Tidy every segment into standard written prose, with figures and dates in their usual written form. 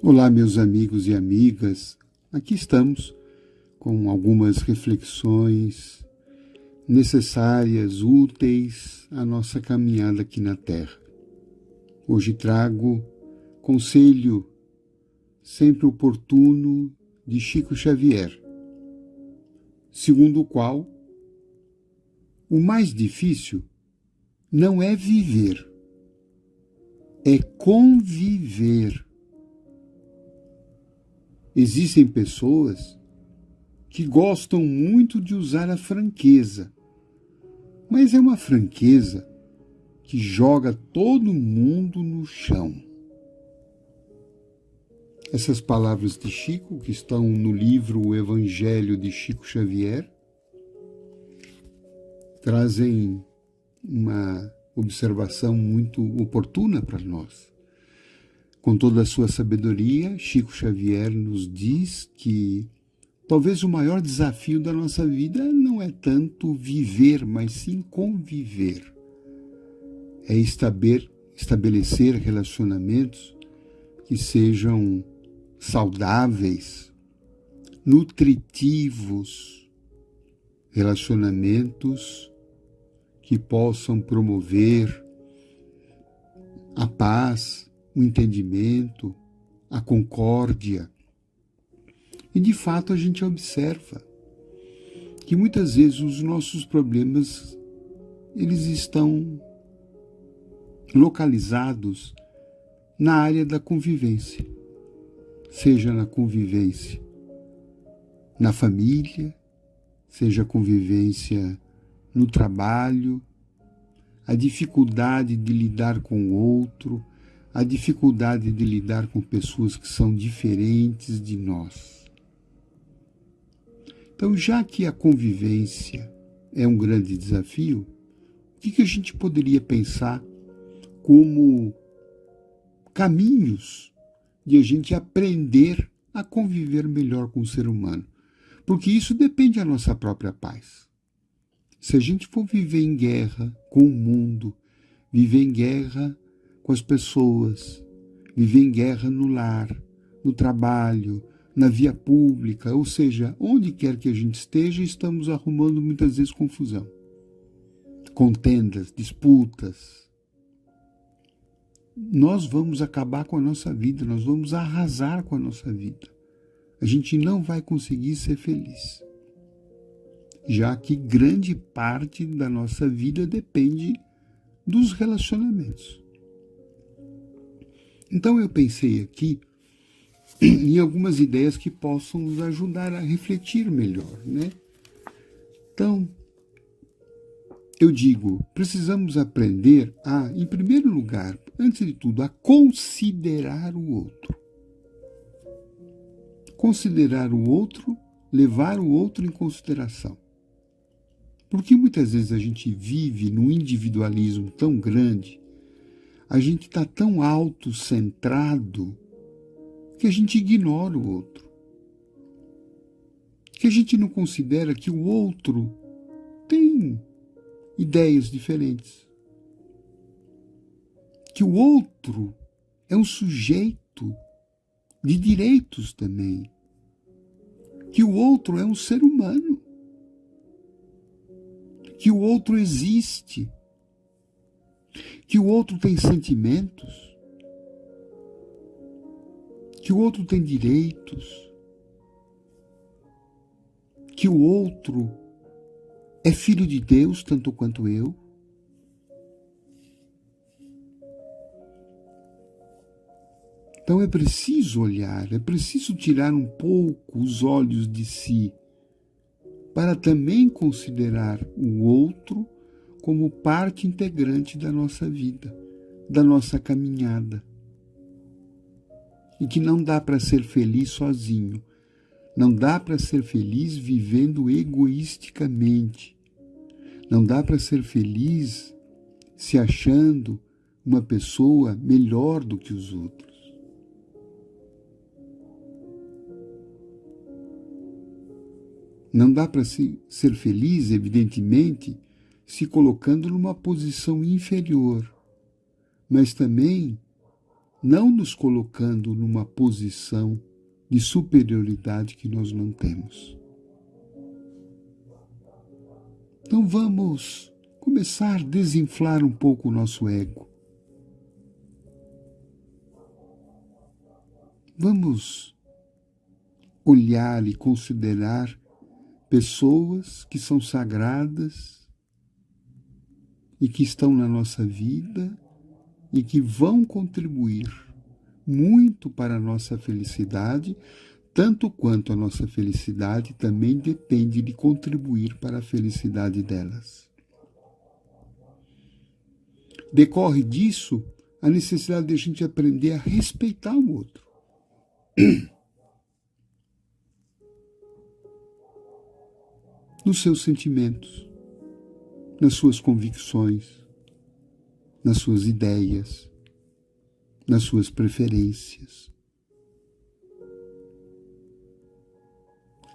Olá, meus amigos e amigas. Aqui estamos com algumas reflexões necessárias, úteis à nossa caminhada aqui na Terra. Hoje trago conselho sempre oportuno de Chico Xavier, segundo o qual o mais difícil não é viver, é conviver. Existem pessoas que gostam muito de usar a franqueza, mas é uma franqueza que joga todo mundo no chão. Essas palavras de Chico, que estão no livro O Evangelho de Chico Xavier, trazem uma observação muito oportuna para nós. Com toda a sua sabedoria, Chico Xavier nos diz que talvez o maior desafio da nossa vida não é tanto viver, mas sim conviver. É estabelecer relacionamentos que sejam saudáveis, nutritivos, relacionamentos que possam promover a paz, o entendimento, a concórdia. E de fato a gente observa que muitas vezes os nossos problemas eles estão localizados na área da convivência, seja na convivência na família, seja a convivência no trabalho, a dificuldade de lidar com o outro, a dificuldade de lidar com pessoas que são diferentes de nós. Então, já que a convivência é um grande desafio, o que a gente poderia pensar como caminhos de a gente aprender a conviver melhor com o ser humano? Porque isso depende da nossa própria paz. Se a gente for viver em guerra com o mundo, viver em guerra com as pessoas, viver em guerra no lar, no trabalho, na via pública, ou seja, onde quer que a gente esteja, estamos arrumando muitas vezes confusão, contendas, disputas. Nós vamos acabar com a nossa vida, nós vamos arrasar com a nossa vida. A gente não vai conseguir ser feliz, já que grande parte da nossa vida depende dos relacionamentos. Então eu pensei aqui em algumas ideias que possam nos ajudar a refletir melhor, né? Então, eu digo, precisamos aprender a, em primeiro lugar, antes de tudo, a considerar o outro. Considerar o outro, levar o outro em consideração. Porque muitas vezes a gente vive num individualismo tão grande, a gente está tão autocentrado que a gente ignora o outro. Que a gente não considera que o outro tem ideias diferentes. Que o outro é um sujeito de direitos também. Que o outro é um ser humano. Que o outro existe. Que o outro tem sentimentos. Que o outro tem direitos. Que o outro é filho de Deus tanto quanto eu. Então é preciso olhar, é preciso tirar um pouco os olhos de si para também considerar o outro como parte integrante da nossa vida, da nossa caminhada. E que não dá para ser feliz sozinho, não dá para ser feliz vivendo egoisticamente, não dá para ser feliz se achando uma pessoa melhor do que os outros. Não dá para ser feliz, evidentemente, se colocando numa posição inferior, mas também não nos colocando numa posição de superioridade que nós não temos. Então vamos começar a desinflar um pouco o nosso ego. Vamos olhar e considerar pessoas que são sagradas e que estão na nossa vida e que vão contribuir muito para a nossa felicidade, tanto quanto a nossa felicidade também depende de contribuir para a felicidade delas. Decorre disso a necessidade de a gente aprender a respeitar o outro. Nos seus sentimentos, nas suas convicções, nas suas ideias, nas suas preferências.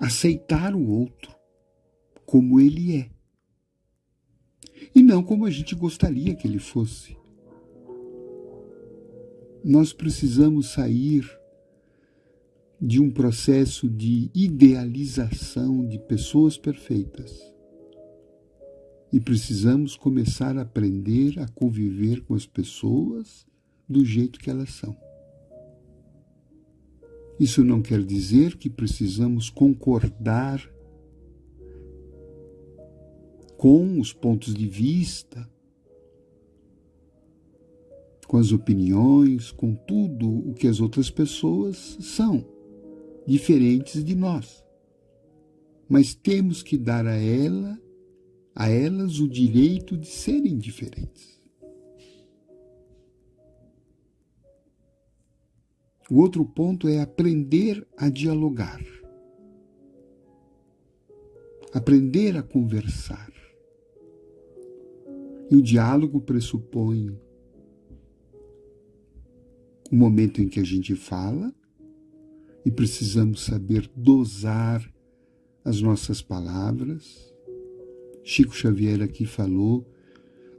Aceitar o outro como ele é. E não como a gente gostaria que ele fosse. Nós precisamos sair de um processo de idealização de pessoas perfeitas. E precisamos começar a aprender a conviver com as pessoas do jeito que elas são. Isso não quer dizer que precisamos concordar com os pontos de vista, com as opiniões, com tudo o que as outras pessoas são, diferentes de nós. Mas temos que dar a elas o direito de serem diferentes. O outro ponto é aprender a dialogar, aprender a conversar. E o diálogo pressupõe o momento em que a gente fala e precisamos saber dosar as nossas palavras. Chico Xavier aqui falou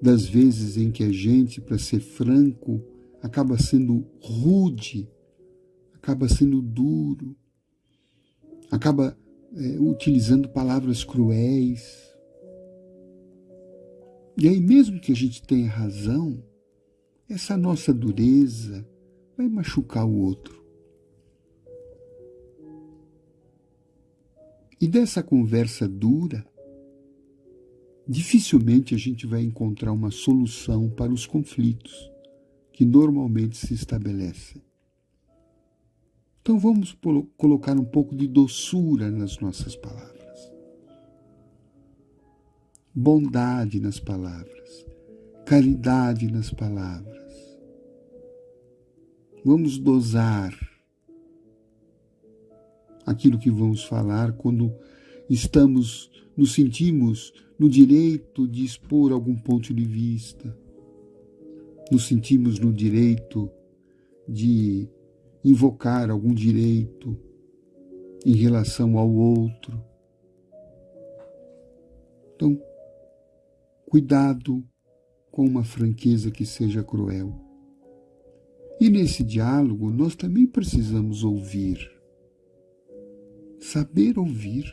das vezes em que a gente, para ser franco, acaba sendo rude, acaba sendo duro, acaba utilizando palavras cruéis. E aí, mesmo que a gente tenha razão, essa nossa dureza vai machucar o outro. E dessa conversa dura, dificilmente a gente vai encontrar uma solução para os conflitos que normalmente se estabelecem. Então vamos colocar um pouco de doçura nas nossas palavras. Bondade nas palavras. Caridade nas palavras. Vamos dosar aquilo que vamos falar quando nos sentimos no direito de expor algum ponto de vista. Nos sentimos no direito de invocar algum direito em relação ao outro. Então, cuidado com uma franqueza que seja cruel. E nesse diálogo nós também precisamos ouvir. Saber ouvir.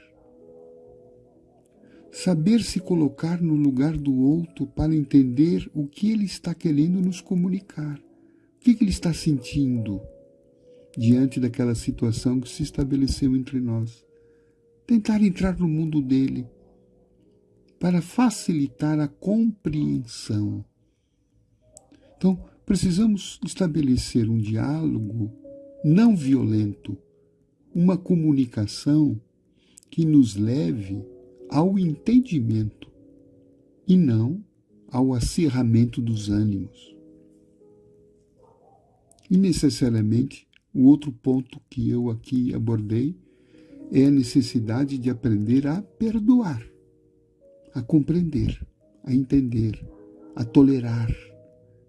Saber se colocar no lugar do outro para entender o que ele está querendo nos comunicar. O que ele está sentindo diante daquela situação que se estabeleceu entre nós. Tentar entrar no mundo dele para facilitar a compreensão. Então, precisamos estabelecer um diálogo não violento, uma comunicação que nos leve ao entendimento e não ao acirramento dos ânimos. E necessariamente, o outro ponto que eu aqui abordei é a necessidade de aprender a perdoar, a compreender, a entender, a tolerar,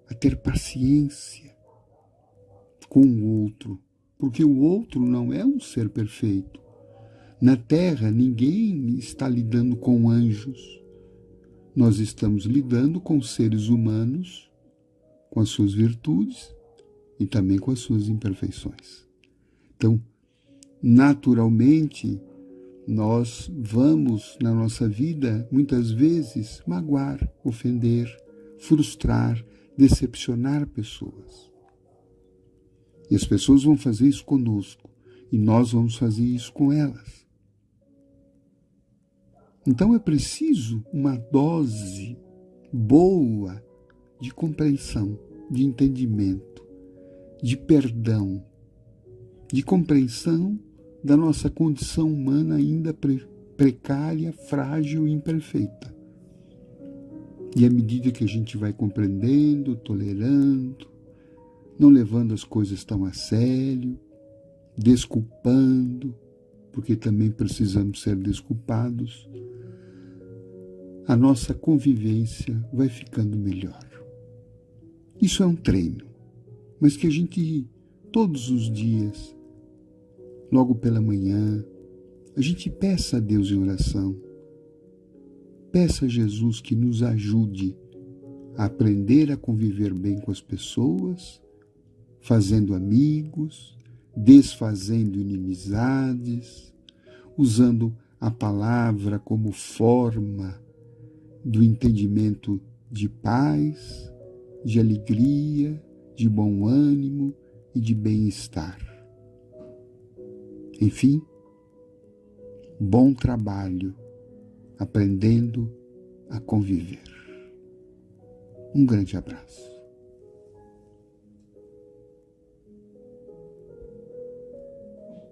a ter paciência com o outro, porque o outro não é um ser perfeito. Na Terra, ninguém está lidando com anjos. Nós estamos lidando com seres humanos, com as suas virtudes e também com as suas imperfeições. Então, naturalmente, nós vamos, na nossa vida, muitas vezes, magoar, ofender, frustrar, decepcionar pessoas. E as pessoas vão fazer isso conosco, e nós vamos fazer isso com elas. Então é preciso uma dose boa de compreensão, de entendimento, de perdão, de compreensão da nossa condição humana ainda precária, frágil e imperfeita. E à medida que a gente vai compreendendo, tolerando, não levando as coisas tão a sério, desculpando, porque também precisamos ser desculpados, a nossa convivência vai ficando melhor. Isso é um treino, mas que a gente, todos os dias, logo pela manhã, a gente peça a Deus em oração, peça a Jesus que nos ajude a aprender a conviver bem com as pessoas, fazendo amigos, desfazendo inimizades, usando a palavra como forma do entendimento de paz, de alegria, de bom ânimo e de bem-estar. Enfim, bom trabalho aprendendo a conviver. Um grande abraço.